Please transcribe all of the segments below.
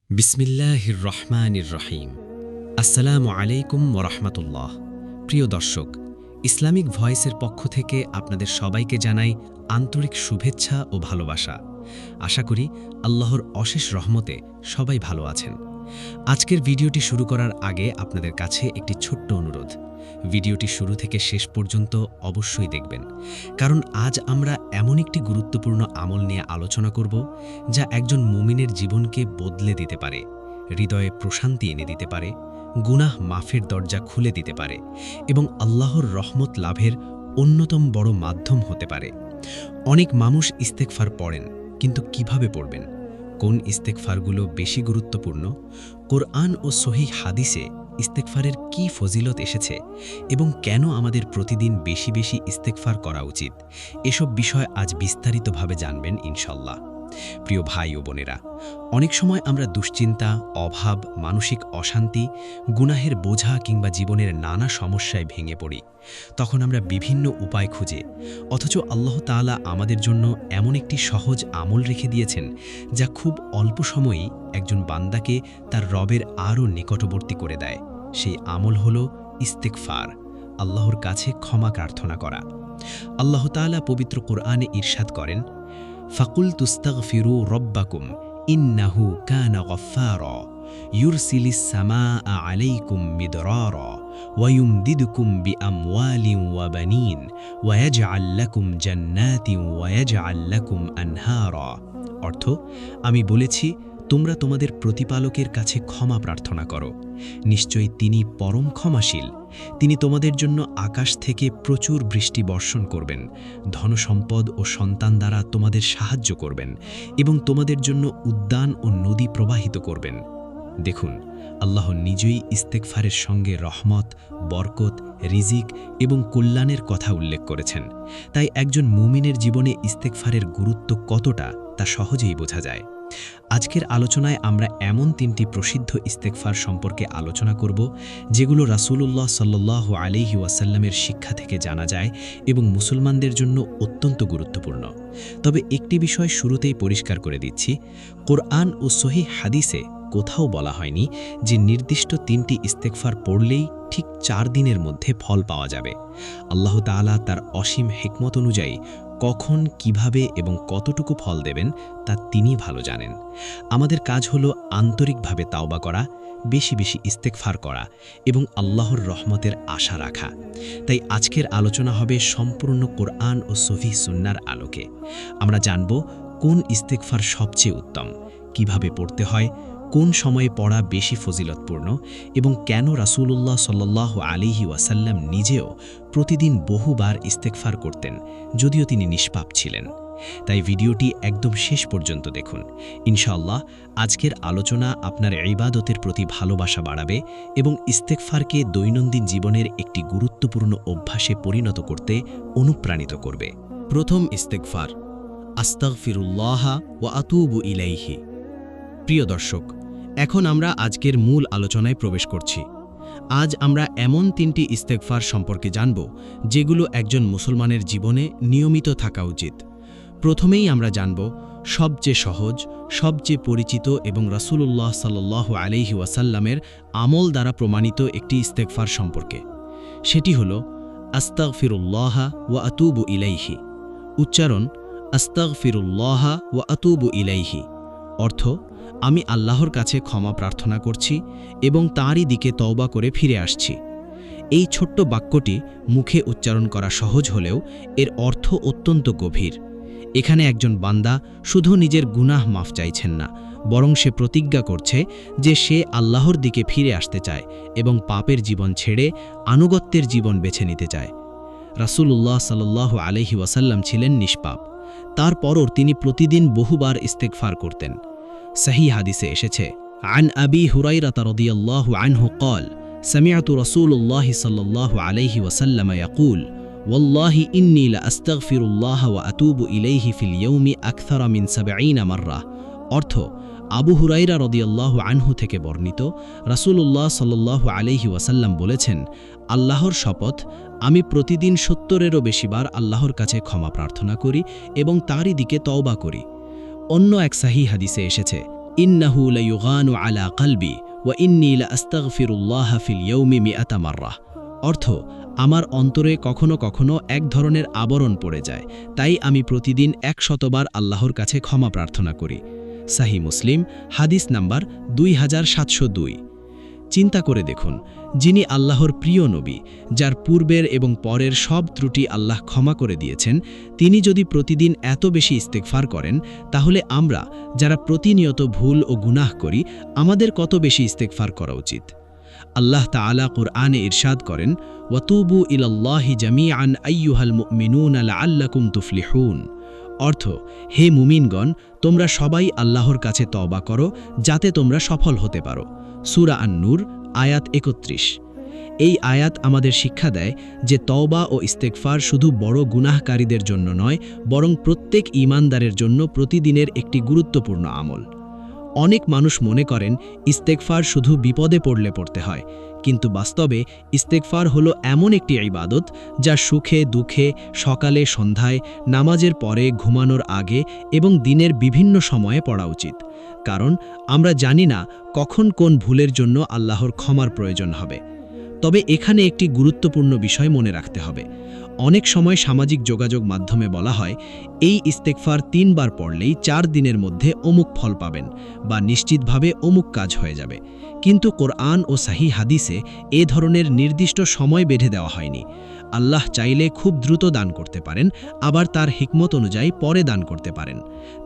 বিসমিল্লাহির রহমানির রহিম। আসসালামু আলাইকুম ওরহমতুল্লাহ। প্রিয় দর্শক, ইসলামিক ভয়েসের পক্ষ থেকে আপনাদের সবাইকে জানাই আন্তরিক শুভেচ্ছা ও ভালোবাসা। আশা করি আল্লাহর অশেষ রহমতে সবাই ভালো আছেন। আজকের ভিডিওটি শুরু করার আগে আপনাদের কাছে একটি ছোট্ট অনুরোধ। ভিডিওটি শুরু থেকে শেষ পর্যন্ত অবশ্যই দেখবেন, কারণ আজ আমরা এমন একটি গুরুত্বপূর্ণ আমল নিয়ে আলোচনা করব যা একজন মুমিনের জীবনকে বদলে দিতে পারে, হৃদয়ে প্রশান্তি এনে দিতে পারে, গুনাহ মাফের দরজা খুলে দিতে পারে এবং আল্লাহর রহমত লাভের অন্যতম বড় মাধ্যম হতে পারে। অনেক মানুষ ইস্তেগফার পড়েন, কিন্তু কিভাবে পড়বেন? কোন ইস্তেগফারগুলো বেশি গুরুত্বপূর্ণ? কোরআন ও সহিহ হাদিসে ইস্তেগফারের কি ফজিলত এসেছে এবং কেন আমাদের প্রতিদিন বেশি বেশি ইস্তেগফার করা উচিত? এসব বিষয় আজ বিস্তারিতভাবে জানবেন ইনশাল্লাহ। প্রিয় ভাই ও বোনেরা, অনেক সময় আমরা দুশ্চিন্তা, অভাব, মানসিক অশান্তি, গুনাহের বোঝা কিংবা জীবনের নানা সমস্যায় ভেঙে পড়ি। তখন আমরা বিভিন্ন উপায় খুঁজে, অথচ আল্লাহ তাআলা আমাদের জন্য এমন একটি সহজ আমল রেখে দিয়েছেন যা খুব অল্প সময়েই একজন বান্দাকে তার রবের আরও নিকটবর্তী করে দেয়। সেই আমল হলো ইস্তেগফার, আল্লাহর কাছে ক্ষমা প্রার্থনা করা। আল্লাহ তাআলা পবিত্র কোরআনে ইরশাদ করেন, ফাকুলতু ইস্তাগফিরু রব্বাকুম ইন্নাহু কানা গফফারা ইউরসিলিস সামাআ আলাইকুম মিদরারা ওয়ায়ুমদিদুকুম বিআমওয়ালিন ওয়া বানিন ওয়ায়াজআল লাকুম জান্নাতিন ওয়ায়াজআল লাকুম আনহারা। অর্থ, আমি বলেছি, তোমরা তোমাদের প্রতিপালকের কাছে ক্ষমা প্রার্থনা করো। নিশ্চয়ই তিনি পরম ক্ষমাশীল। তিনি তোমাদের জন্য আকাশ থেকে প্রচুর বৃষ্টি বর্ষণ করবেন, ধনসম্পদ ও সন্তান দ্বারা তোমাদের সাহায্য করবেন এবং তোমাদের জন্য উদ্যান ও নদী প্রবাহিত করবেন। দেখুন, আল্লাহ নিজেই ইস্তেগফারের সঙ্গে রহমত, বরকত, রিজিক এবং কল্যাণের কথা উল্লেখ করেছেন। তাই একজন মুমিনের জীবনে ইস্তেগফারের গুরুত্ব কতটা তা সহজেই বোঝা যায়। আজকের আলোচনায় আমরা এমন 3টি প্রসিদ্ধ ইস্তেগফার সম্পর্কে আলোচনা করব যেগুলো রাসূলুল্লাহ সাল্লাল্লাহু আলাইহি ওয়াসাল্লামের শিক্ষা থেকে জানা যায় এবং মুসলমানদের জন্য অত্যন্ত গুরুত্বপূর্ণ। তবে একটি বিষয় শুরুতেই পরিষ্কার করে দিচ্ছি, কোরআন ও সহিহ হাদিসে কোথাও বলা হয়নি যে নির্দিষ্ট 3টি ইস্তেগফার পড়লেই ঠিক 4 দিনের মধ্যে ফল পাওয়া যাবে। আল্লাহ তাআলা তার অসীম হিকমত অনুযায়ী কখন, কিভাবে এবং কতটুকু ফল দেবেন তা তিনি ভালো জানেন। আমাদের কাজ হলো আন্তরিকভাবে তাওবা করা, বেশি বেশি ইস্তেগফার করা এবং আল্লাহর রহমতের আশা রাখা। তাই আজকের আলোচনা হবে সম্পূর্ণ কোরআন ও সহিহ সুন্নাহর আলোকে। আমরা জানব কোন ইস্তেগফার সবচেয়ে উত্তম, কিভাবে পড়তে হয়, কোন সময়ে পড়া বেশি ফজিলতপূর্ণ এবং কেন রাসূলুল্লাহ সাল্লাল্লাহু আলাইহি ওয়াসাল্লাম নিজেও প্রতিদিন বহুবার ইস্তেগফার করতেন, যদিও তিনি নিষ্পাপ ছিলেন। তাই ভিডিওটি একদম শেষ পর্যন্ত দেখুন। ইনশাআল্লাহ আজকের আলোচনা আপনার ইবাদতের প্রতি ভালোবাসা বাড়াবে এবং ইস্তেগফারকে দৈনন্দিন জীবনের একটি গুরুত্বপূর্ণ অভ্যাসে পরিণত করতে অনুপ্রাণিত করবে। প্রথম ইস্তেগফার, আস্তাগফিরুল্লাহ ওয়া আতুবু ইলাইহি। প্রিয় দর্শক, এখন আমরা আজকের মূল আলোচনায় প্রবেশ করছি। আজ আমরা এমন 3টি ইস্তেগফার সম্পর্কে জানব যেগুলো একজন মুসলমানের জীবনে নিয়মিত থাকা উচিত। প্রথমেই আমরা জানব সবচেয়ে সহজ, সবচেয়ে পরিচিত এবং রাসূলুল্লাহ সাল্লাল্লাহু আলাইহি ওয়াসাল্লামের আমল দ্বারা প্রমাণিত একটি ইস্তেগফার সম্পর্কে। সেটি হল আস্তাগফিরুল্লাহ ওয়া আতুবু ইলাইহি। উচ্চারণ আস্তাগফিরুল্লাহ ওয়া আতুবু ইলাইহি। অর্থ, আমি আল্লাহর কাছে ক্ষমা প্রার্থনা করছি এবং তাঁরই দিকে তওবা করে ফিরে আসছি। এই ছোট্ট বাক্যটি মুখে উচ্চারণ করা সহজ হলেও এর অর্থ অত্যন্ত গভীর। এখানে একজন বান্দা শুধু নিজের গুনাহ মাফ চাইছেন না, বরং সে প্রতিজ্ঞা করছে যে সে আল্লাহর দিকে ফিরে আসতে চায় এবং পাপের জীবন ছেড়ে আনুগত্যের জীবন বেছে নিতে চায়। রাসূলুল্লাহ সাল্লাল্লাহু আলাইহি ওয়াসাল্লাম ছিলেন নিষ্পাপ, তারপরও তিনি প্রতিদিন বহুবার ইস্তেগফার করতেন। সহিহ হাদিসে এসেছে, আন আবি হুরায়রা রাদিয়াল্লাহু আনহু قال سمعت رسول الله صلى الله عليه وسلم يقول والله إني لأستغفر الله وأتوب إليه في اليوم أكثر من 70 مرة। অর্থ, আবু হুরায়রা রাদিয়াল্লাহু আনহু থেকে বর্ণিত, রাসূলুল্লাহ সাল্লাল্লাহু আলাইহি ওয়াসাল্লাম বলেছেন, আল্লাহর শপথ, আমি প্রতিদিন 70-এরও বেশিবার আল্লাহর কাছে ক্ষমা প্রার্থনা করি এবং তাঁরই দিকে তওবা করি। অন্য এক সহিহ হাদিসে এসেছে, ইন্নাহু লায়ুগানু আলা কলবি ওয়া ইন্নী লাআস্তাগফিরুল্লাহ ফিল ইয়াউমি মিআতা মাররা। অর্থ, আমার অন্তরে কখনো কখনো এক ধরনের আবরণ পড়ে যায়, তাই আমি প্রতিদিন 100 বার আল্লাহর কাছে ক্ষমা প্রার্থনা করি। সাহিহ মুসলিম, হাদিস নাম্বার 2702। চিন্তা করে দেখুন, যিনি আল্লাহর প্রিয় নবী, যার পূর্বের এবং পরের সব ত্রুটি আল্লাহ ক্ষমা করে দিয়েছেন, তিনি যদি প্রতিদিন এত বেশি ইস্তেগফার করেন, তাহলে আমরা যারা প্রতিনিয়ত ভুল ও গুনাহ করি, আমাদের কত বেশি ইস্তেগফার করা উচিত। আল্লাহ তাআলা কুরআনে ইরশাদ করেন, ওয়াতুবু ইলাল্লাহি জামিআন আইয়ুহাল মুমিনুনা লাআল্লাকুম তুফলিহুন। অর্থ, হে মুমিনগণ, তোমরা সবাই আল্লাহর কাছে তওবা করো যাতে তোমরা সফল হতে পারো। সূরা আন-নূর আয়াত 31। এই আয়াত আমাদের শিক্ষা দেয় যে তওবা ও ইস্তেগফার শুধু বড় গুনাহকারীদের জন্য নয়, বরং প্রত্যেক ঈমানদারের জন্য প্রতিদিনের একটি গুরুত্বপূর্ণ আমল। অনেক মানুষ মনে করেন ইস্তেগফার শুধু বিপদে পড়লে পড়তে হয়, কিন্তু বাস্তবে ইস্তেগফার হলো এমন একটি ইবাদত যা সুখে দুঃখে, সকালে সন্ধ্যায়, নামাজের পরে, ঘুমানোর আগে এবং দিনের বিভিন্ন সময়ে পড়া উচিত। কারণ আমরা জানি না কখন কোন ভুলের জন্য আল্লাহর ক্ষমার প্রয়োজন হবে। তবে এখানে একটি গুরুত্বপূর্ণ বিষয় মনে রাখতে হবে। অনেক সময় সামাজিক যোগাযোগ মাধ্যমে বলা হয়, এই ইস্তেগফার 3 বার পড়লেই 4 দিনের মধ্যে অমুক ফল পাবেন বা নিশ্চিতভাবে অমুক কাজ হয়ে যাবে। কিন্তু কোরআন ও সহিহ হাদিসে এ ধরনের নির্দিষ্ট সময় বেঁধে দেওয়া হয়নি। আল্লাহ চাইলে খুব দ্রুত দান করতে পারেন, আবার তার হিকমত অনুযায়ী পরে দান করতে পারেন।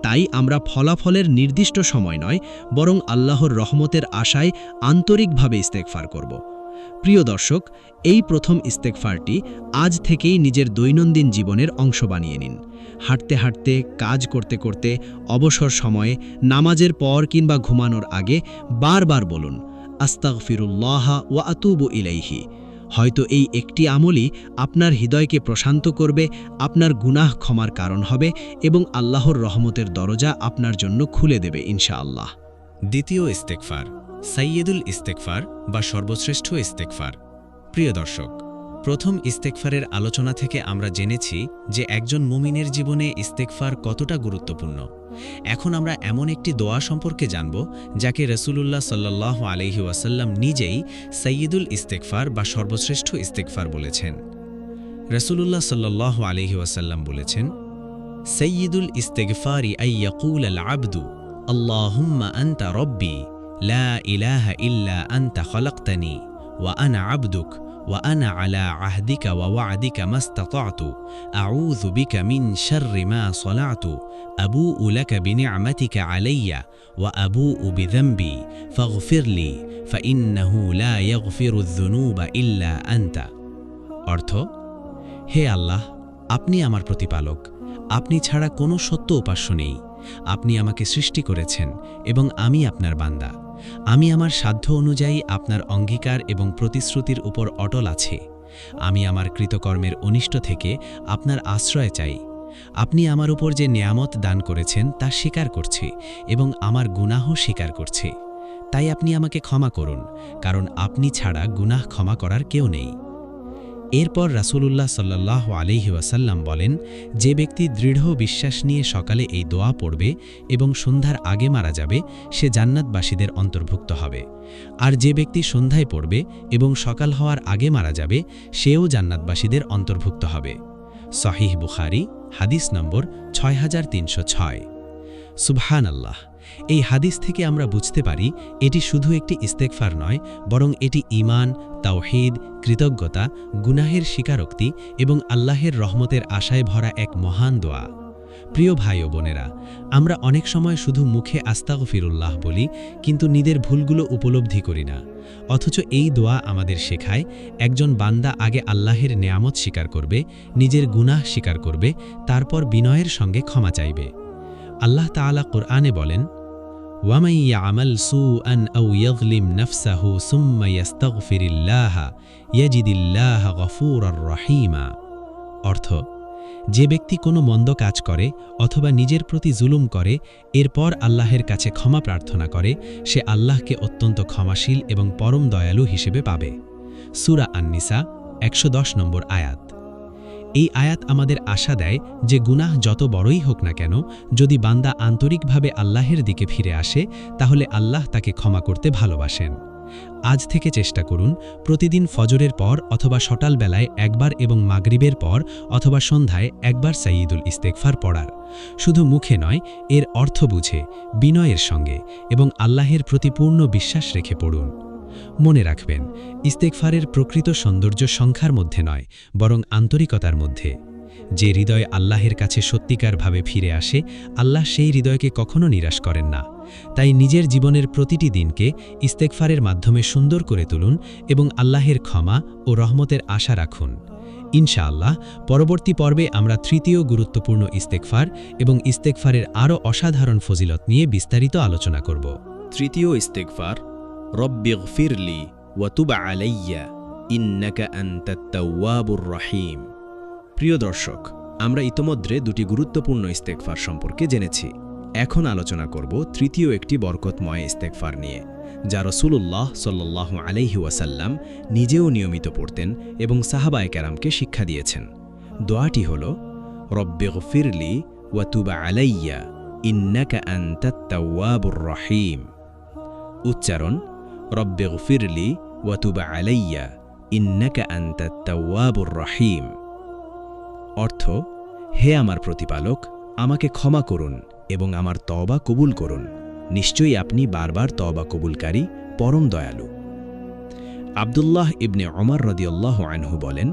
তাই আমরা ফলাফলের নির্দিষ্ট সময় নয়, বরং আল্লাহর রহমতের আশায় আন্তরিকভাবে ইস্তেগফার করব। প্রিয় দর্শক, এই প্রথম ইস্তেগফারটি আজ থেকেই নিজের দৈনন্দিন জীবনের অংশ বানিয়ে নিন। হাঁটতে হাঁটতে, কাজ করতে করতে, অবসর সময়ে, নামাজের পর কিংবা ঘুমানোর আগে বারবার বলুন, আস্তাগফিরুল্লাহ ওয়া আতুবু ইলাইহি। হয়তো এই একটি আমলই আপনার হৃদয়কে প্রশান্ত করবে, আপনার গুনাহ ক্ষমার কারণ হবে এবং আল্লাহর রহমতের দরজা আপনার জন্য খুলে দেবে ইনশাআল্লাহ। দ্বিতীয় ইস্তেগফার, সাইয়্যিদুল ইস্তেগফার বা সর্বশ্রেষ্ঠ ইস্তেগফার। প্রিয় দর্শক, প্রথম ইস্তেগফারের আলোচনা থেকে আমরা জেনেছি যে একজন মুমিনের জীবনে ইস্তেগফার কতটা গুরুত্বপূর্ণ। এখন আমরা এমন একটি দোয়া সম্পর্কে জানব যাকে রাসূলুল্লাহ সাল্লাল্লাহু আলাইহি ওয়াসাল্লাম নিজেই সাইয়্যিদুল ইস্তেগফার বা সর্বশ্রেষ্ঠ ইস্তেগফার বলেছেন। রাসূলুল্লাহ সাল্লাল্লাহু আলাইহি ওয়াসাল্লাম বলেছেন, সাইয়্যিদুল ইস্তেগফারি আইয়াকুল আবদু আল্লাহুম্মা আনতা রব্বি লা ইলাহা ইল্লা আনতা খলাকতানি ওয়া আনা আবদুক وأنا على عهدك ووعدك ما استطعت أعوذ بك من شر ما صنعت أبوء لك بنعمتك علي وأبوء بذنبي فاغفر لي فإنه لا يغفر الذنوب إلا أنت। অর্থ, হে আল্লাহ, আপনি আমার প্রতিপালক, আপনি ছাড়া কোনো সত্য উপাস্য নেই। আপনি আমাকে সৃষ্টি করেছেন এবং আমি আপনার বান্দা। আমি আমার সাধ্য অনুযায়ী আপনার অঙ্গীকার এবং প্রতিশ্রুতির উপর অটল আছি। আমি আমার কৃতকর্মের অনিষ্ট থেকে আপনার আশ্রয় চাই। আপনি আমার উপর যে নিয়ামত দান করেছেন তা স্বীকার করছি এবং আমার গুনাহ স্বীকার করছি। তাই আপনি আমাকে ক্ষমা করুন, কারণ আপনি ছাড়া গুনাহ ক্ষমা করার কেউ নেই। এরপর রাসূলুল্লাহ সাল্লাল্লাহু আলাইহি ওয়াসাল্লাম বলেন, যে ব্যক্তি দৃঢ় বিশ্বাস নিয়ে সকালে এই দোয়া পড়বে এবং সন্ধ্যার আগে মারা যাবে, সে জান্নাতবাসীদের অন্তর্ভুক্ত হবে। আর যে ব্যক্তি সন্ধ্যায় পড়বে এবং সকাল হওয়ার আগে মারা যাবে, সেও জান্নাতবাসীদের অন্তর্ভুক্ত হবে। সহিহ বুখারী, হাদিস নম্বর 6306। সুবহানাল্লাহ! এই হাদিস থেকে আমরা বুঝতে পারি এটি শুধু একটি ইস্তেগফার নয়, বরং এটি ঈমান, তাওহীদ, কৃতজ্ঞতা, গুনাহের স্বীকারোক্তি এবং আল্লাহের রহমতের আশায় ভরা এক মহান দোয়া। প্রিয় ভাই ও বোনেরা, আমরা অনেক সময় শুধু মুখে আস্তাগফিরুল্লাহ বলি, কিন্তু নিজের ভুলগুলো উপলব্ধি করি না। অথচ এই দোয়া আমাদের শেখায়, একজন বান্দা আগে আল্লাহের নেয়ামত স্বীকার করবে, নিজের গুনাহ স্বীকার করবে, তারপর বিনয়ের সঙ্গে ক্ষমা চাইবে। আল্লাহ তাআলা কুরআনে বলেন, ওয়ামান ইয়ামাল সুআন আও ইয়াযলিম নাফসাহু সুম্মা ইস্তাগফিরিল্লাহ ইয়াজিদিল্লাহ গফুরার রহিমা। অর্থ, যে ব্যক্তি কোনো মন্দ কাজ করে অথবা নিজের প্রতি জুলুম করে, এরপর আল্লাহের কাছে ক্ষমা প্রার্থনা করে, সে আল্লাহকে অত্যন্ত ক্ষমাশীল এবং পরম দয়ালু হিসেবে পাবে। সূরা আন-নিসা 110 নম্বর আয়াত। এই আয়াত আমাদের আশা দেয় যে গুনাহ যত বড়ই হোক না কেন, যদি বান্দা আন্তরিকভাবে আল্লাহের দিকে ফিরে আসে তাহলে আল্লাহ তাকে ক্ষমা করতে ভালোবাসেন। আজ থেকে চেষ্টা করুন প্রতিদিন ফজরের পর অথবা সকালবেলায় একবার এবং মাগরিবের পর অথবা সন্ধ্যায় একবার সাইয়্যিদুল ইস্তেগফার পড়ার। শুধু মুখে নয়, এর অর্থ বুঝে, বিনয়ের সঙ্গে এবং আল্লাহের প্রতি পূর্ণ বিশ্বাস রেখে পড়ুন। মনে রাখবেন, ইস্তেগফারের প্রকৃত সৌন্দর্য সংখ্যার মধ্যে নয়, বরং আন্তরিকতার মধ্যে। যে হৃদয় আল্লাহের কাছে সত্যিকারভাবে ফিরে আসে, আল্লাহ সেই হৃদয়কে কখনো নিরাশ করেন না। তাই নিজের জীবনের প্রতিটি দিনকে ইস্তেগফারের মাধ্যমে সুন্দর করে তুলুন এবং আল্লাহের ক্ষমা ও রহমতের আশা রাখুন। ইনশাআল্লাহ পরবর্তী পর্বে আমরা তৃতীয় গুরুত্বপূর্ণ ইস্তেগফার এবং ইস্তেগফারের আরও অসাধারণ ফজিলত নিয়ে বিস্তারিত আলোচনা করব। তৃতীয় ইস্তেগফার, রব্বিগফিরলি ওয়া তুব আলাইয়া ইন্নাকা আনতাত তাওয়াবুর রহিম। প্রিয় দর্শক, আমরা ইতোমধ্যে দুটি গুরুত্বপূর্ণ ইস্তেগফার সম্পর্কে জেনেছি। এখন আলোচনা করব তৃতীয় একটি বরকতময় ইস্তেগফার নিয়ে, যা রাসূলুল্লাহ সাল্লাল্লাহু আলাইহি ওয়াসাল্লাম নিজেও নিয়মিত পড়তেন এবং সাহাবায়ে কেরামকে শিক্ষা দিয়েছেন। দোয়াটি হল, রব্বিগফিরলি ওয়া তুব আলাইয়া ইন্নাকা আনতাত তাওয়াবুর রহিম। উচ্চারণ, রব্বিগফিরলি ওয়া তুব আলাইয়া ইন্নাকা আনতাত তাওয়াবুর রহিম। অর্থ, হে আমার প্রতিপালক, আমাকে ক্ষমা করুন এবং আমার তওবা কবুল করুন। নিশ্চয়ই আপনি বারবার তওবা কবুলকারী, পরম দয়ালু। আব্দুল্লাহ ইবনে ওমর রাদিয়াল্লাহু আনহু বলেন,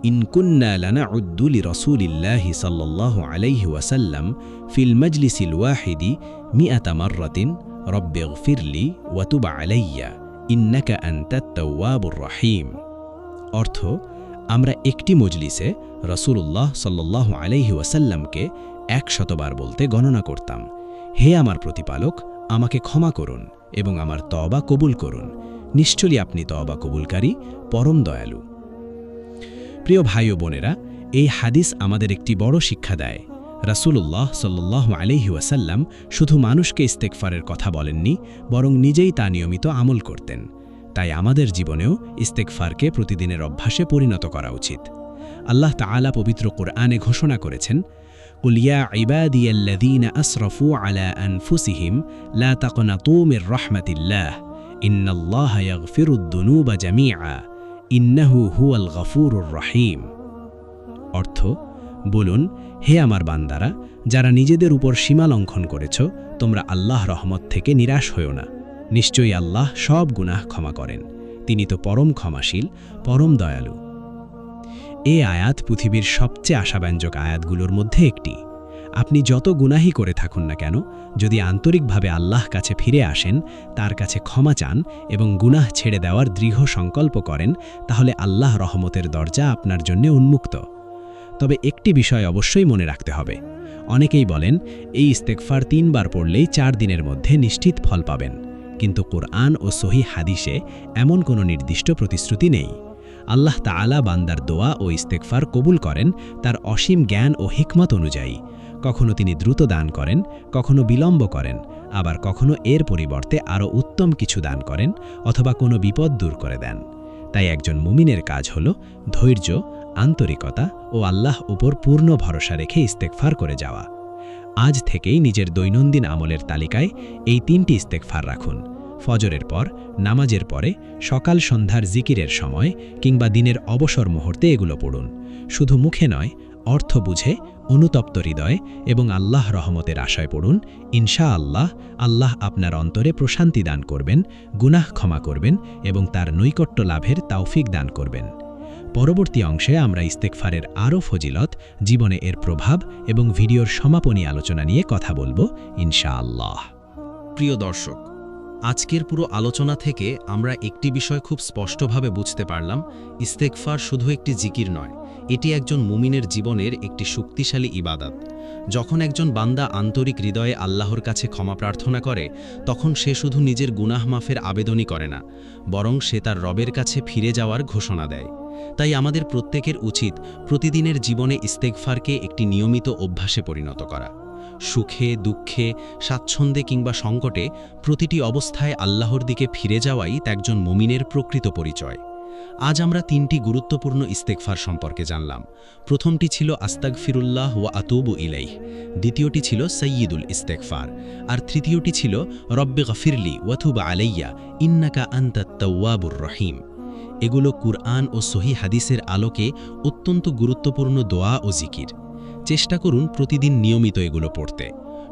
ইন কুন্না লানাউদ্দু লিরাসূলিল্লাহি সাল্লাল্লাহু আলাইহি ওয়াসাল্লাম ফিল মাজলিসিল ওয়াহিদি মিআতা মাররাতিন রব্বিগফিরলি ওয়া তুব আলাইয়া ইন্নাকা আনতাত তাওয়াবুর রহিম। অর্থ, আমরা একটি মজলিসে রাসূলুল্লাহ সাল্লাল্লাহু আলাইহি ওয়াসাল্লামকে 100 বার বলতে গণনা করতাম, হে আমার প্রতিপালক, আমাকে ক্ষমা করুন এবং আমার তওবা কবুল করুন। নিশ্চয়ই আপনি তওবা কবুলকারী, পরম দয়ালু। প্রিয় ভাই ও বোনেরা, এই হাদিস আমাদের একটি বড় শিক্ষা দেয়। রাসূলুল্লাহ সাল্লাল্লাহু আলাইহি ওয়াসাল্লাম শুধু মানুষকে ইস্তেগফারের কথা বলেননি, বরং নিজেই তা নিয়মিত আমল করতেন। তাই আমাদের জীবনেও ইস্তেগফারকে প্রতিদিনের অভ্যাসে পরিণত করা উচিত। আল্লাহ তাআলা পবিত্র কোরআনে ঘোষণা করেছেন, কুল ইয়া ইবাদিয়াল্লাযীনা আসরাফু আলা আনফুসিহিম লা তাকনাতু মির রাহমাতিল্লাহ ইন্নাল্লাহা ইয়াগফিরুদ দুনুবা জামিআ ইন্নাহু হুয়াল গফুরুর রহিম। অর্থ, বলুন, হে আমার বান্দারা, যারা নিজেদের উপর সীমা লঙ্ঘন করেছ, তোমরা আল্লাহ রহমত থেকে নিরাশ হও না। নিশ্চয়ই আল্লাহ সব গুনাহ ক্ষমা করেন। তিনি তো পরম ক্ষমাশীল, পরম দয়ালু। এই আয়াত পৃথিবীর সবচেয়ে আশাব্যঞ্জক আয়াতগুলোর মধ্যে একটি। আপনি যত গুনাহই করে থাকুন না কেন, যদি আন্তরিকভাবে আল্লাহ কাছে ফিরে আসেন, তার কাছে ক্ষমা চান এবং গুনাহ ছেড়ে দেওয়ার দৃঢ় সংকল্প করেন, তাহলে আল্লাহ রহমতের দরজা আপনার জন্য উন্মুক্ত। তবে একটি বিষয় অবশ্যই মনে রাখতে হবে। অনেকেই বলেন, এই ইস্তেগফার 3 বার পড়লেই 4 দিনের মধ্যে নিশ্চিত ফল পাবেন, কিন্তু কোরআন ও সহিহ হাদিসে এমন কোনো নির্দিষ্ট প্রতিশ্রুতি নেই। আল্লাহ তাআলা বান্দার দোয়া ও ইস্তেগফার কবুল করেন তার অসীম জ্ঞান ও হিকমত অনুযায়ী। কখনো তিনি দ্রুত দান করেন, কখনো বিলম্ব করেন, আবার কখনো এর পরিবর্তে আরও উত্তম কিছু দান করেন অথবা কোনো বিপদ দূর করে দেন। তাই একজন মুমিনের কাজ হল ধৈর্য, আন্তরিকতা ও আল্লাহ উপর পূর্ণ ভরসা রেখে ইস্তেগফার করে যাওয়া। আজ থেকেই নিজের দৈনন্দিন আমলের তালিকায় এই 3টি ইস্তেগফার রাখুন। ফজরের পর, নামাজের পরে, সকাল সন্ধ্যার জিকিরের সময় কিংবা দিনের অবসর মুহূর্তে এগুলো পড়ুন। শুধু মুখে নয়, অর্থ বুঝে, অনুতপ্ত হৃদয়ে এবং আল্লাহ রহমতের আশায় পড়ুন। ইনশাআল্লাহ আল্লাহ আপনার অন্তরে প্রশান্তি দান করবেন, গুনাহ ক্ষমা করবেন এবং তার নৈকট্য লাভের তৌফিক দান করবেন। পরবর্তী অংশে আমরা ইস্তেগফারের আরও ফজিলত, জীবনে এর প্রভাব এবং ভিডিওর সমাপনী আলোচনা নিয়ে কথা বলবো ইনশাআল্লাহ। প্রিয় দর্শক, আজকের পুরো আলোচনা থেকে আমরা একটি বিষয় খুব স্পষ্টভাবে বুঝতে পারলাম, ইস্তেগফার শুধু একটি জিকির নয়, এটি একজন মুমিনের জীবনের একটি শক্তিশালী ইবাদত। যখন একজন বান্দা আন্তরিক হৃদয়ে আল্লাহর কাছে ক্ষমা প্রার্থনা করে, তখন সে শুধু নিজের গুনাহ মাফের আবেদনই করে না, বরং সে তার রবের কাছে ফিরে যাওয়ার ঘোষণা দেয়। তাই আমাদের প্রত্যেকের উচিত প্রতিদিনের জীবনে ইস্তেগফারকে একটি নিয়মিত অভ্যাসে পরিণত করা। সুখে, দুঃখে, স্বাচ্ছন্দ্যে কিংবা সংকটে প্রতিটি অবস্থায় আল্লাহর দিকে ফিরে যাওয়াই একজন মুমিনের প্রকৃত পরিচয়। আজ আমরা 3টি গুরুত্বপূর্ণ ইস্তেগফার সম্পর্কে জানলাম। প্রথমটি ছিল আস্তাগফিরুল্লাহ ওয়া আতুবু ইলাইহ, দ্বিতীয়টি ছিল সাইয়্যিদুল ইস্তেগফার, আর তৃতীয়টি ছিল রব্বি গফিরলি ওয়া তুব আলাইয়া ইন্নাকা আনতাত তাওয়াবুর রহিম। এগুলো কুরআন ও সহিহ হাদিসের আলোকে অত্যন্ত গুরুত্বপূর্ণ দোয়া ও জিকির। চেষ্টা করুন প্রতিদিন নিয়মিত এগুলো পড়তে।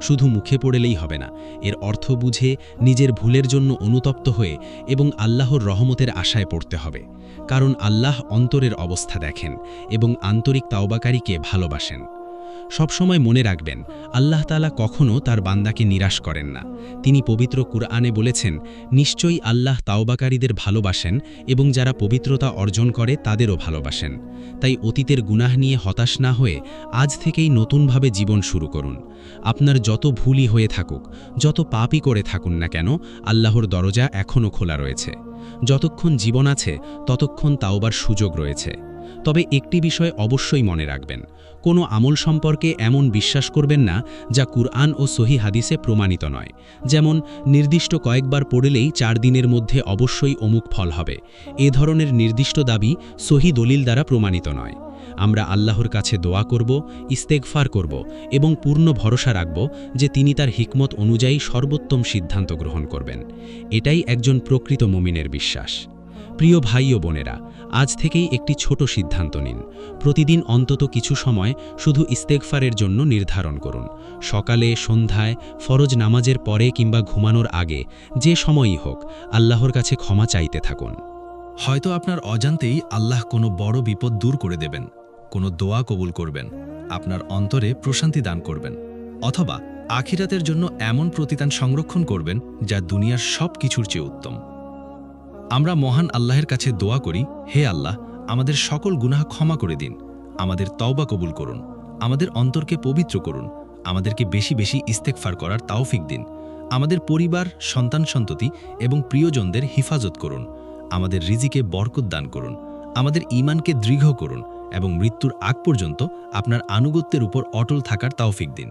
শুধু মুখে পড়লেই হবে না, এর অর্থ বুঝে নিজের ভুলের জন্য অনুতপ্ত হয়ে এবং আল্লাহর রহমতের আশায় পড়তে হবে। কারণ আল্লাহ অন্তরের অবস্থা দেখেন এবং আন্তরিক তাওবাকারীকে ভালোবাসেন। সবসময় মনে রাখবেন, আল্লাহ তাআলা কখনও তার বান্দাকে নিরাশ করেন না। তিনি পবিত্র কুরআনে বলেছেন, নিশ্চয়ই আল্লাহ তাওবাকারীদের ভালোবাসেন এবং যারা পবিত্রতা অর্জন করে তাদেরও ভালোবাসেন। তাই অতীতের গুনাহ নিয়ে হতাশ না হয়ে আজ থেকেই নতুনভাবে জীবন শুরু করুন। আপনার যত ভুলই হয়ে থাকুক, যত পাপই করে থাকুন না কেন, আল্লাহর দরজা এখনও খোলা রয়েছে। যতক্ষণ জীবন আছে ততক্ষণ তাওবার সুযোগ রয়েছে। তবে একটি বিষয় অবশ্যই মনে রাখবেন, কোনো আমল সম্পর্কে এমন বিশ্বাস করবেন না যা কুরআন ও সহিহ হাদিসে প্রমাণিত নয়। যেমন নির্দিষ্ট কয়েকবার পড়লেই 4 দিনের মধ্যে অবশ্যই অমুক ফল হবে, এ ধরনের নির্দিষ্ট দাবি সহিহ দলিল দ্বারা প্রমাণিত নয়। আমরা আল্লাহর কাছে দোয়া করব, ইস্তেগফার করব এবং পূর্ণ ভরসা রাখব যে তিনি তার হিকমত অনুযায়ী সর্বোত্তম সিদ্ধান্ত গ্রহণ করবেন। এটাই একজন প্রকৃত মুমিনের বিশ্বাস। প্রিয় ভাই ও বোনেরা, আজ থেকেই একটি ছোট সিদ্ধান্ত নিন। প্রতিদিন অন্তত কিছু সময় শুধু ইস্তেগফারের জন্য নির্ধারণ করুন। সকালে, সন্ধ্যায়, ফরজ নামাজের পরে কিংবা ঘুমানোর আগে, যে সময়ই হোক, আল্লাহর কাছে ক্ষমা চাইতে থাকুন। হয়তো আপনার অজান্তেই আল্লাহ কোনো বড় বিপদ দূর করে দেবেন, কোনো দোয়া কবুল করবেন, আপনার অন্তরে প্রশান্তি দান করবেন, অথবা আখিরাতের জন্য এমন প্রতিদান সংরক্ষণ করবেন যা দুনিয়ার সব কিছুর চেয়ে উত্তম। আমরা মহান আল্লাহের কাছে দোয়া করি, হে আল্লাহ, আমাদের সকল গুনাহ ক্ষমা করে দিন, আমাদের তওবা কবুল করুন, আমাদের অন্তরকে পবিত্র করুন, আমাদেরকে বেশি বেশি ইস্তেগফার করার তাওফিক দিন, আমাদের পরিবার, সন্তান সন্ততি এবং প্রিয়জনদের হিফাজত করুন, আমাদের রিজিকে বরকত দান করুন, আমাদের ঈমানকে দৃঢ় করুন এবং মৃত্যুর আগ পর্যন্ত আপনার আনুগত্যের উপর অটল থাকার তাওফিক দিন।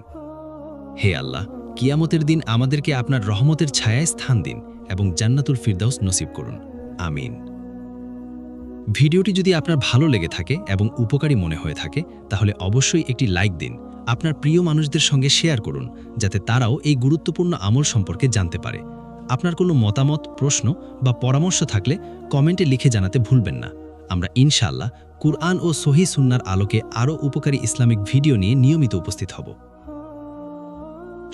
হে আল্লাহ, কিয়ামতের দিন আমাদেরকে আপনার রহমতের ছায়ায় স্থান দিন এবং জান্নাতুল ফিরদাউস নসিব করুন। আমিন। ভিডিওটি যদি আপনার ভালো লেগে থাকে এবং উপকারী মনে হয়ে থাকে, তাহলে অবশ্যই একটি লাইক দিন। আপনার প্রিয় মানুষদের সঙ্গে শেয়ার করুন, যাতে তারাও এই গুরুত্বপূর্ণ আমল সম্পর্কে জানতে পারে। আপনার কোনো মতামত, প্রশ্ন বা পরামর্শ থাকলে কমেন্টে লিখে জানাতে ভুলবেন না। আমরা ইনশাআল্লাহ কুরআন ও সহিহ সুন্নাহর আলোকে আরও উপকারী ইসলামিক ভিডিও নিয়ে নিয়মিত উপস্থিত হব।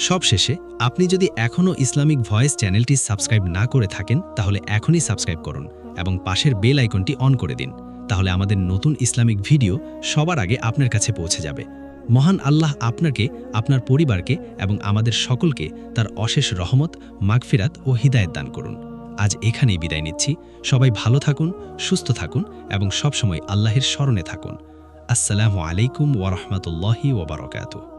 সবশেষে, আপনি যদি এখনও ইসলামিক ভয়েস চ্যানেলটি সাবস্ক্রাইব না করে থাকেন, তাহলে এখনই সাবস্ক্রাইব করুন এবং পাশের বেল আইকনটি অন করে দিন। তাহলে আমাদের নতুন ইসলামিক ভিডিও সবার আগে আপনার কাছে পৌঁছে যাবে। মহান আল্লাহ আপনাকে, আপনার পরিবারকে এবং আমাদের সকলকে তার অশেষ রহমত, মাগফিরাত ও হিদায়াত দান করুন। আজ এখানেই বিদায় নিচ্ছি। সবাই ভালো থাকুন, সুস্থ থাকুন এবং সবসময় আল্লাহের স্মরণে থাকুন। আসসালামু আলাইকুম ওয়া রাহমাতুল্লাহি ওয়া বারাকাতুহু।